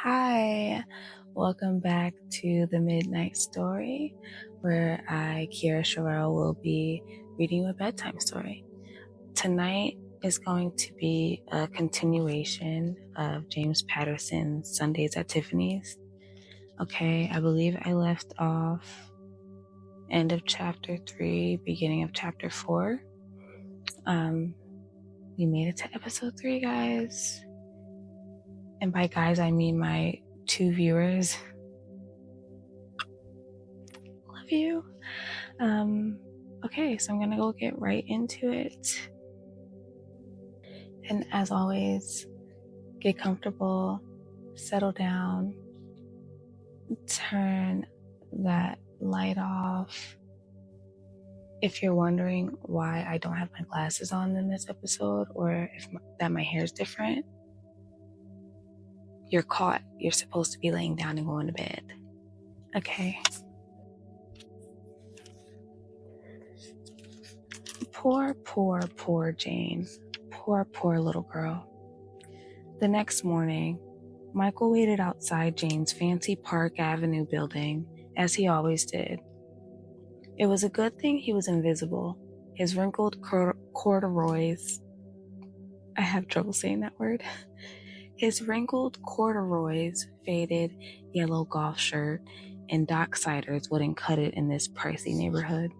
Hi, welcome back to the Midnight Story, where I, Kiera Sherrill, will be reading you a bedtime story. Tonight is going to be a continuation of James Patterson's Sundays at Tiffany's. Okay, I believe I left off end of chapter 3, beginning of chapter 4. We made it to episode 3, guys. And by guys, I mean my 2 viewers. Love you. Okay, so I'm gonna go get right into it. And as always, get comfortable, settle down, turn that light off. If you're wondering why I don't have my glasses on in this episode, or if my hair is different, you're caught. You're supposed to be laying down and going to bed. Okay. Poor Jane. Poor little girl. The next morning, Michael waited outside Jane's fancy Park Avenue building, as he always did. It was a good thing he was invisible. His wrinkled corduroys... I have trouble saying that word. His wrinkled corduroys, faded yellow golf shirt, and docksiders wouldn't cut it in this pricey neighborhood.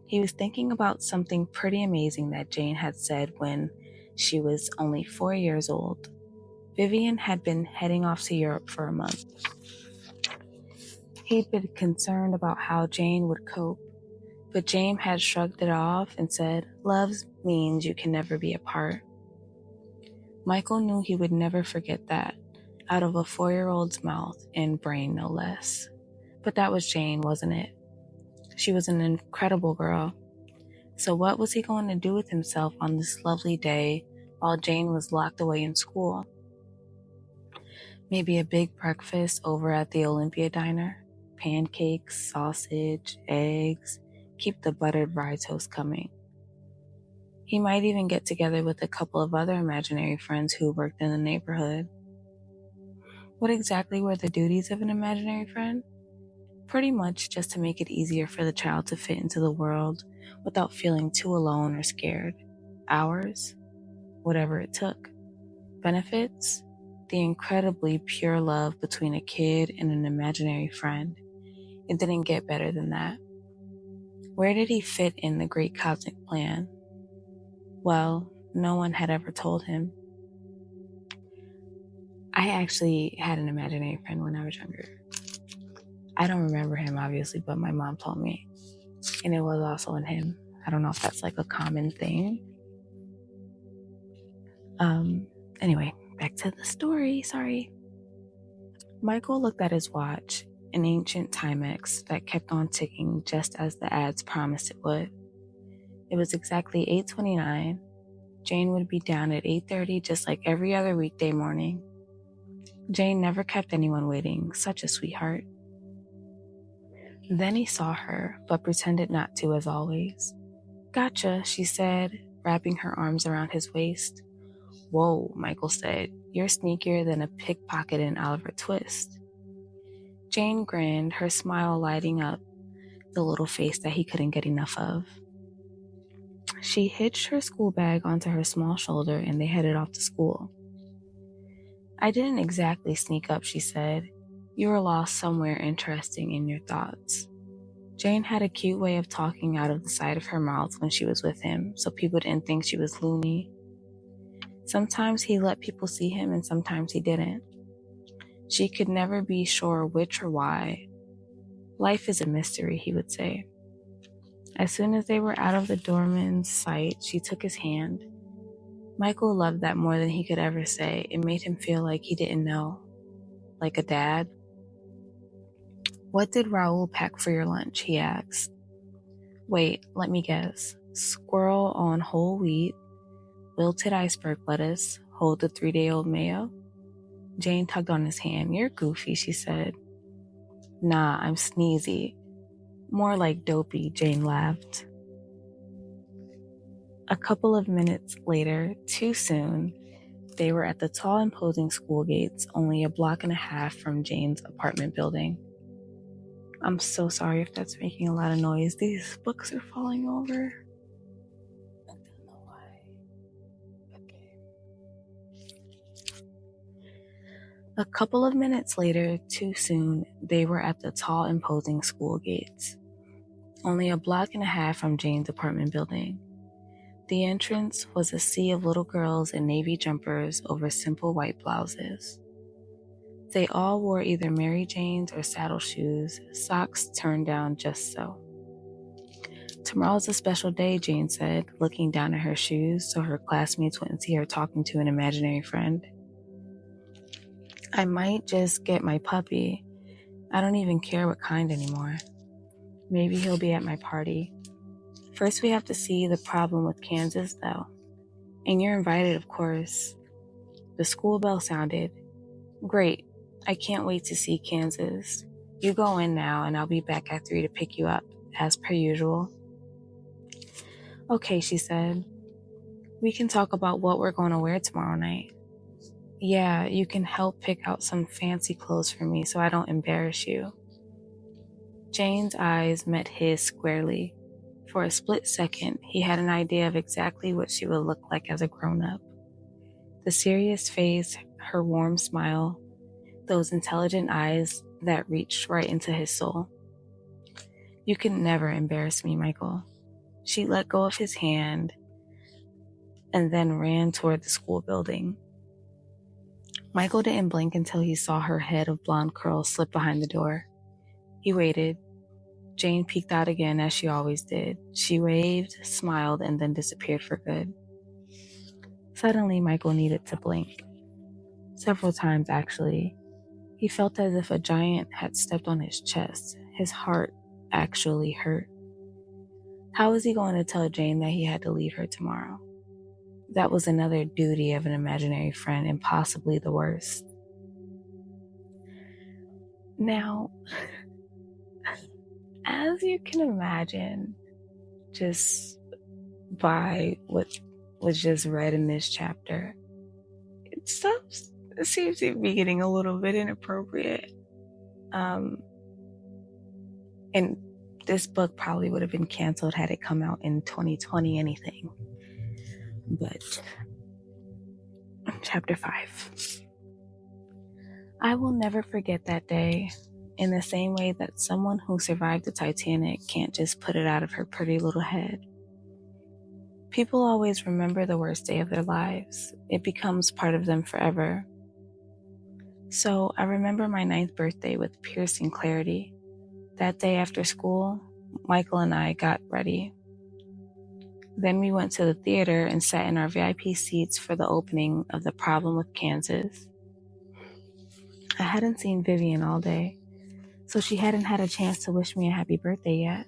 He was thinking about something pretty amazing that Jane had said when she was only 4 years old. Vivian had been heading off to Europe for a month. He'd been concerned about how Jane would cope, but Jane had shrugged it off and said, "Love means you can never be apart." Michael knew he would never forget that, out of a 4-year-old's mouth and brain no less. But that was Jane, wasn't it? She was an incredible girl. So what was he going to do with himself on this lovely day while Jane was locked away in school? Maybe a big breakfast over at the Olympia Diner? Pancakes, sausage, eggs, keep the buttered rye toast coming. He might even get together with a couple of other imaginary friends who worked in the neighborhood. What exactly were the duties of an imaginary friend? Pretty much just to make it easier for the child to fit into the world without feeling too alone or scared. Hours? Whatever it took. Benefits? The incredibly pure love between a kid and an imaginary friend. It didn't get better than that. Where did he fit in the great cosmic plan? Well, no one had ever told him. I actually had an imaginary friend when I was younger. I don't remember him, obviously, but my mom told me. And it was also in him. I don't know if that's like a common thing. Anyway, back to the story, sorry. Michael looked at his watch, an ancient Timex that kept on ticking just as the ads promised it would. It was exactly 8:29. Jane would be down at 8:30 just like every other weekday morning. Jane never kept anyone waiting, such a sweetheart. Then he saw her, but pretended not to as always. "Gotcha," she said, wrapping her arms around his waist. "Whoa," Michael said, "you're sneakier than a pickpocket in Oliver Twist." Jane grinned, her smile lighting up the little face that he couldn't get enough of. She hitched her school bag onto her small shoulder and they headed off to school. "I didn't exactly sneak up," she said. "You were lost somewhere interesting in your thoughts." Jane had a cute way of talking out of the side of her mouth when she was with him, so people didn't think she was loony. Sometimes he let people see him and sometimes he didn't. She could never be sure which or why. "Life is a mystery," he would say. As soon as they were out of the doorman's sight, she took his hand. Michael loved that more than he could ever say. It made him feel like he didn't know. Like a dad. "What did Raoul pack for your lunch?" he asked. "Wait, let me guess. Squirrel on whole wheat, wilted iceberg lettuce, hold the 3-day-old mayo?" Jane tugged on his hand. "You're goofy," she said. "Nah, I'm sneezy. More like dopey," Jane laughed. A couple of minutes later, too soon, they were at the tall, imposing school gates, only a block and a half from Jane's apartment building. I'm so sorry if that's making a lot of noise. These books are falling over. I don't know why. Okay. A couple of minutes later, too soon, they were at the tall, imposing school gates, only a block and a half from Jane's apartment building. The entrance was a sea of little girls in navy jumpers over simple white blouses. They all wore either Mary Jane's or saddle shoes, socks turned down just so. Tomorrow's a special day, Jane said, looking down at her shoes so her classmates wouldn't see her talking to an imaginary friend. I might just get my puppy. I don't even care what kind anymore. Maybe he'll be at my party. First, we have to see the problem with Kansas, though. And you're invited, of course. The school bell sounded. Great. I can't wait to see Kansas. You go in now, and I'll be back at 3 to pick you up, as per usual. Okay, she said. We can talk about what we're going to wear tomorrow night. Yeah, you can help pick out some fancy clothes for me so I don't embarrass you. Jane's eyes met his squarely. For a split second, he had an idea of exactly what she would look like as a grown-up. The serious face, her warm smile, those intelligent eyes that reached right into his soul. You can never embarrass me, Michael. She let go of his hand and then ran toward the school building. Michael didn't blink until he saw her head of blonde curls slip behind the door. He waited. Jane peeked out again as she always did. She waved, smiled, and then disappeared for good. Suddenly, Michael needed to blink. Several times, actually. He felt as if a giant had stepped on his chest. His heart actually hurt. How was he going to tell Jane that he had to leave her tomorrow? That was another duty of an imaginary friend, and possibly the worst. Now, as you can imagine, just by what was just read in this chapter, it seems to be getting a little bit inappropriate. And this book probably would have been canceled had it come out in 2020 anything. But chapter 5. I will never forget that day, in the same way that someone who survived the Titanic can't just put it out of her pretty little head. People always remember the worst day of their lives. It becomes part of them forever. So I remember my 9th birthday with piercing clarity. That day after school, Michael and I got ready. Then we went to the theater and sat in our VIP seats for the opening of The Problem with Kansas. I hadn't seen Vivian all day, so she hadn't had a chance to wish me a happy birthday yet.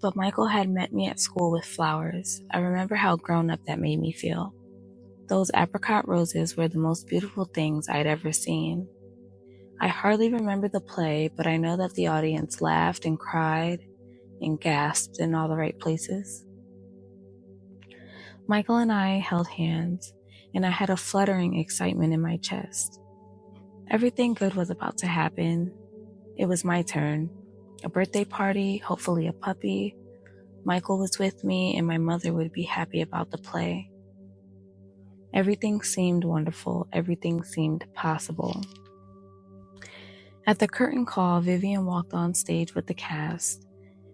But Michael had met me at school with flowers. I remember how grown up that made me feel. Those apricot roses were the most beautiful things I'd ever seen. I hardly remember the play, but I know that the audience laughed and cried and gasped in all the right places. Michael and I held hands, and I had a fluttering excitement in my chest. Everything good was about to happen. It was my turn. A birthday party, hopefully a puppy. Michael was with me, and my mother would be happy about the play. Everything seemed wonderful. Everything seemed possible. At the curtain call, Vivian walked on stage with the cast.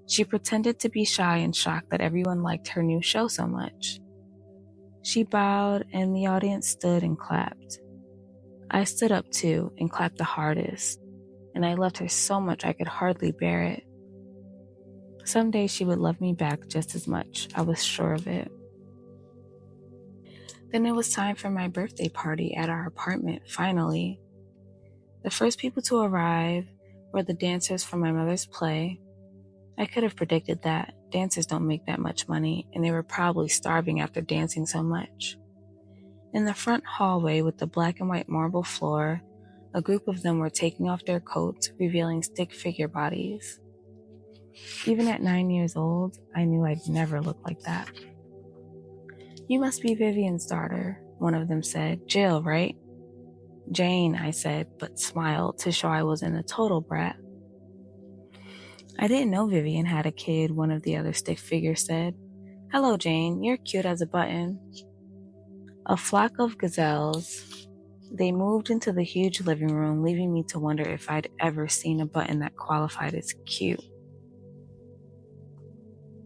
She pretended to be shy and shocked that everyone liked her new show so much. She bowed, and the audience stood and clapped. I stood up too and clapped the hardest, and I loved her so much I could hardly bear it. Someday she would love me back just as much. I was sure of it. Then it was time for my birthday party at our apartment, finally. The first people to arrive were the dancers from my mother's play. I could have predicted that. Dancers don't make that much money, and they were probably starving after dancing so much. In the front hallway with the black and white marble floor, a group of them were taking off their coats, revealing stick figure bodies. Even at 9 years old, I knew I'd never look like that. You must be Vivian's daughter. one of them said. Jill, right? Jane, I said, but smiled to show I wasn't a total brat. I didn't know Vivian had a kid, one of the other stick figures said. Hello, Jane, you're cute as a button. A flock of gazelles. They moved into the huge living room, leaving me to wonder if I'd ever seen a button that qualified as cute.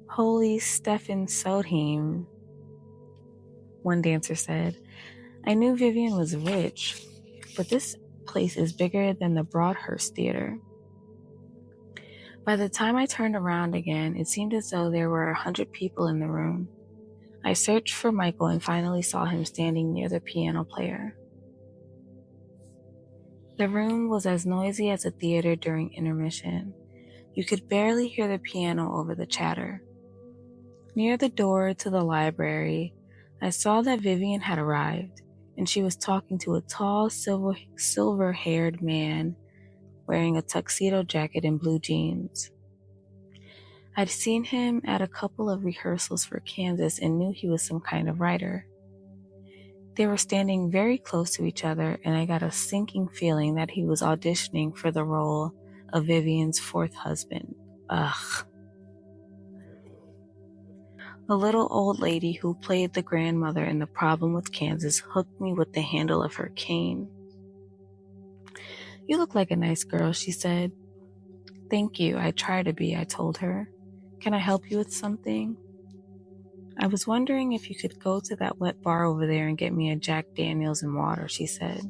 Holy Stephen Sodheim, one dancer said. I knew Vivian was rich, but this place is bigger than the Broadhurst Theater. By the time I turned around again, it seemed as though there were 100 people in the room. I searched for Michael and finally saw him standing near the piano player. The room was as noisy as a theater during intermission. You could barely hear the piano over the chatter. Near the door to the library, I saw that Vivian had arrived, and she was talking to a tall, silver-haired man wearing a tuxedo jacket and blue jeans. I'd seen him at a couple of rehearsals for Kansas and knew he was some kind of writer. They were standing very close to each other, and I got a sinking feeling that he was auditioning for the role of Vivian's fourth husband. Ugh. The little old lady who played the grandmother in The Problem with Kansas hooked me with the handle of her cane. You look like a nice girl, she said. Thank you, I try to be, I told her. Can I help you with something? I was wondering if you could go to that wet bar over there and get me a Jack Daniels and water, she said.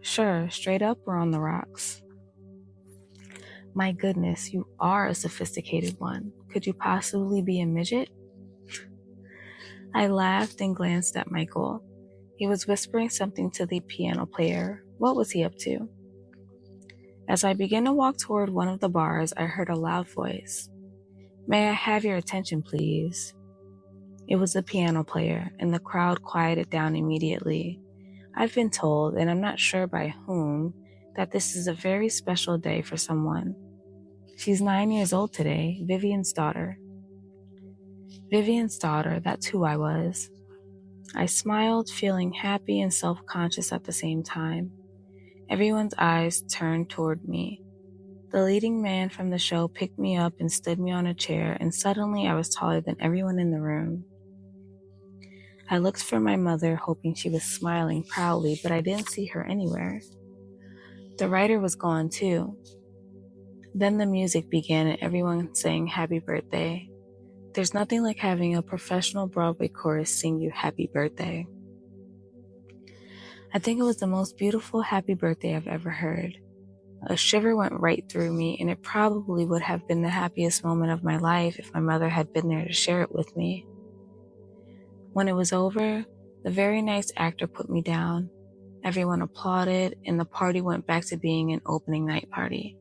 Sure, straight up or on the rocks? My goodness, you are a sophisticated one. Could you possibly be a midget? I laughed and glanced at Michael. He was whispering something to the piano player. What was he up to? As I began to walk toward one of the bars, I heard a loud voice. May I have your attention, please? It was the piano player, and the crowd quieted down immediately. I've been told, and I'm not sure by whom, that this is a very special day for someone. She's 9 years old today, Vivian's daughter. Vivian's daughter, that's who I was. I smiled, feeling happy and self-conscious at the same time. Everyone's eyes turned toward me. The leading man from the show picked me up and stood me on a chair, and suddenly I was taller than everyone in the room. I looked for my mother, hoping she was smiling proudly, but I didn't see her anywhere. The writer was gone too. Then the music began and everyone sang happy birthday. There's nothing like having a professional Broadway chorus sing you happy birthday. I think it was the most beautiful happy birthday I've ever heard. A shiver went right through me, and it probably would have been the happiest moment of my life if my mother had been there to share it with me. When it was over, the very nice actor put me down. Everyone applauded, and the party went back to being an opening night party.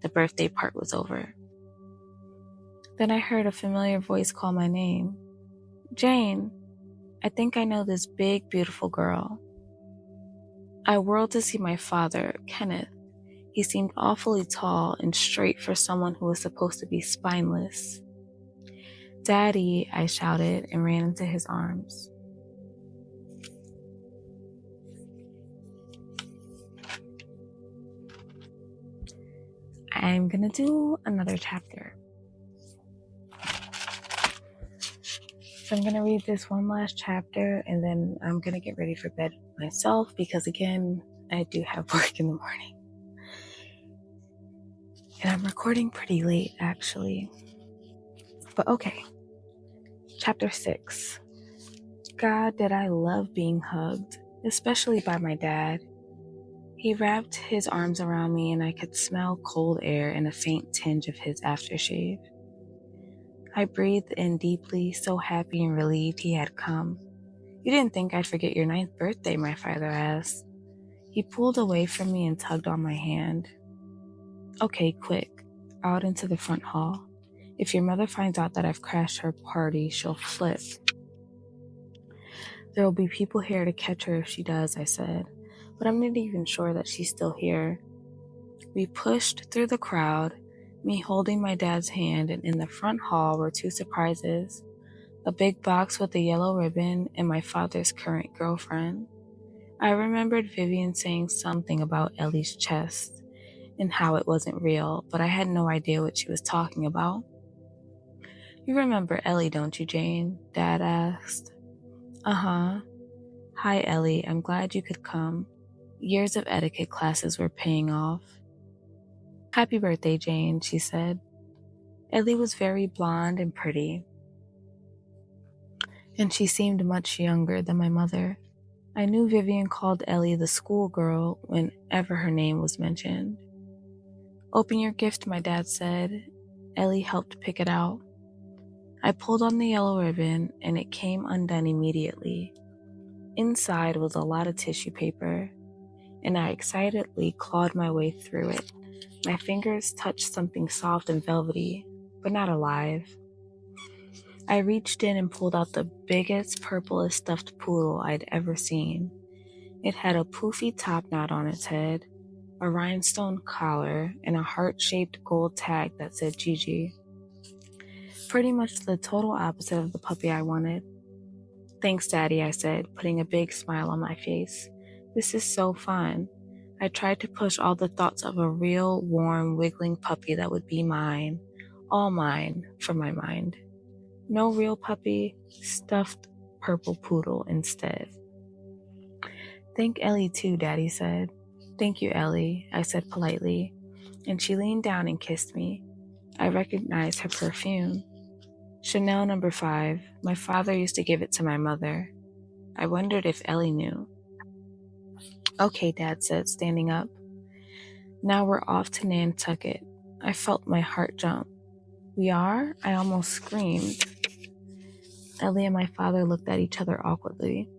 The birthday part was over. Then I heard a familiar voice call my name. Jane, I think I know this big, beautiful girl. I whirled to see my father, Kenneth. He seemed awfully tall and straight for someone who was supposed to be spineless. Daddy, I shouted and ran into his arms. I'm gonna do another chapter. So I'm gonna read this one last chapter and then I'm gonna get ready for bed myself because again, I do have work in the morning. And I'm recording pretty late actually. But okay. Chapter 6. God, did I love being hugged, especially by my dad. He wrapped his arms around me and I could smell cold air and a faint tinge of his aftershave. I breathed in deeply, so happy and relieved he had come. You didn't think I'd forget your 9th birthday, my father asked. He pulled away from me and tugged on my hand. Okay, quick, out into the front hall. If your mother finds out that I've crashed her party, she'll flip. There will be people here to catch her if she does, I said, but I'm not even sure that she's still here. We pushed through the crowd, me holding my dad's hand, and in the front hall were 2 surprises. a big box with a yellow ribbon, and my father's current girlfriend. I remembered Vivian saying something about Ellie's chest and how it wasn't real, but I had no idea what she was talking about. You remember Ellie, don't you, Jane? Dad asked. Uh-huh. Hi, Ellie. I'm glad you could come. Years of etiquette classes were paying off. Happy birthday, Jane, she said. Ellie was very blonde and pretty, and she seemed much younger than my mother. I knew Vivian called Ellie the schoolgirl whenever her name was mentioned. Open your gift, my dad said. Ellie helped pick it out. I pulled on the yellow ribbon, and it came undone immediately. Inside was a lot of tissue paper, and I excitedly clawed my way through it. My fingers touched something soft and velvety, but not alive. I reached in and pulled out the biggest, purplest stuffed poodle I'd ever seen. It had a poofy top knot on its head, a rhinestone collar, and a heart-shaped gold tag that said Gigi. Pretty much the total opposite of the puppy I wanted. Thanks, Daddy, I said, putting a big smile on my face. This is so fun. I tried to push all the thoughts of a real, warm, wiggling puppy that would be mine, all mine, from my mind. No real puppy, stuffed purple poodle instead. Thank Ellie too, Daddy said. Thank you, Ellie, I said politely, and she leaned down and kissed me. I recognized her perfume. Chanel No. 5. My father used to give it to my mother. I wondered if Ellie knew. Okay, Dad said, standing up. Now we're off to Nantucket. I felt my heart jump. We are? I almost screamed. Ellie and my father looked at each other awkwardly.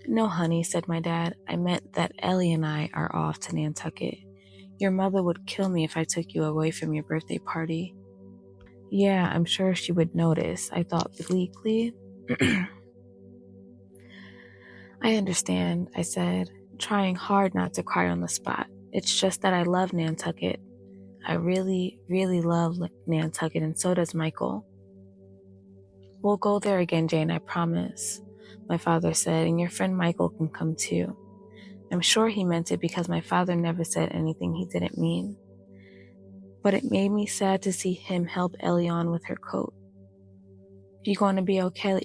No, honey, said my dad. I meant that Ellie and I are off to Nantucket. Your mother would kill me if I took you away from your birthday party. Yeah, I'm sure she would notice, I thought bleakly. I understand, I said, trying hard not to cry on the spot. It's just that I love Nantucket. I really, really love Nantucket, and so does Michael. We'll go there again, Jane, I promise, my father said, and your friend Michael can come too. I'm sure he meant it because my father never said anything he didn't mean. But it made me sad to see him help Ellie on with her coat. You going to be okay?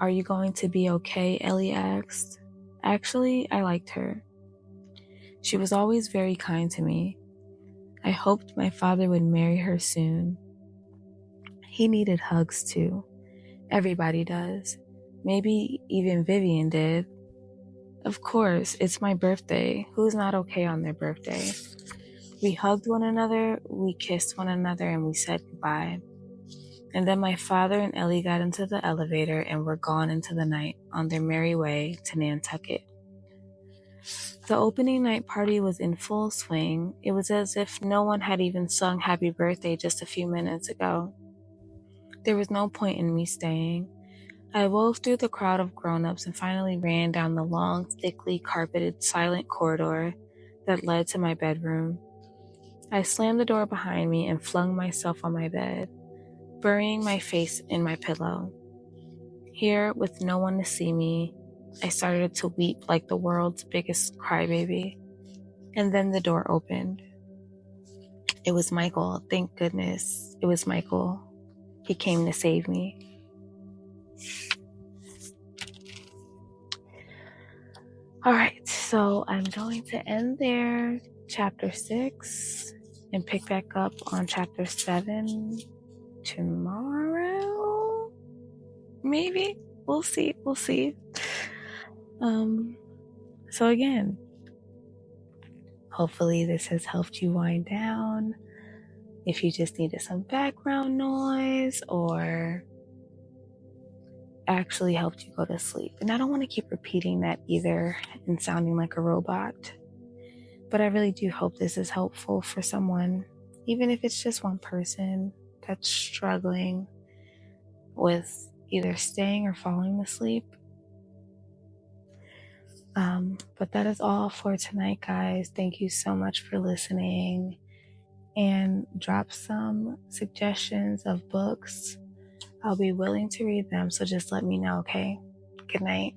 Are you going to be okay? Ellie asked. Actually, I liked her. She was always very kind to me. I hoped my father would marry her soon. He needed hugs too. Everybody does. Maybe even Vivian did. Of course, it's my birthday. Who's not okay on their birthday? We hugged one another, we kissed one another, and we said goodbye. And then my father and Ellie got into the elevator and were gone into the night on their merry way to Nantucket. The opening night party was in full swing. It was as if no one had even sung happy birthday just a few minutes ago. There was no point in me staying. I wove through the crowd of grown-ups and finally ran down the long, thickly carpeted, silent corridor that led to my bedroom. I slammed the door behind me and flung myself on my bed, burying my face in my pillow. Here, with no one to see me, I started to weep like the world's biggest crybaby. And then the door opened. It was Michael. Thank goodness it was Michael. He came to save me. All right, so I'm going to end there, chapter 6, and pick back up on chapter 7 tomorrow. Maybe. We'll see. So again, hopefully this has helped you wind down. If you just needed some background noise or actually helped you go to sleep. And I don't want to keep repeating that either and sounding like a robot. But I really do hope this is helpful for someone, even if it's just one person that's struggling with either staying or falling asleep. But that is all for tonight, guys. Thank you so much for listening. And drop some suggestions of books I'll be willing to read them, so just let me know, okay? Good night.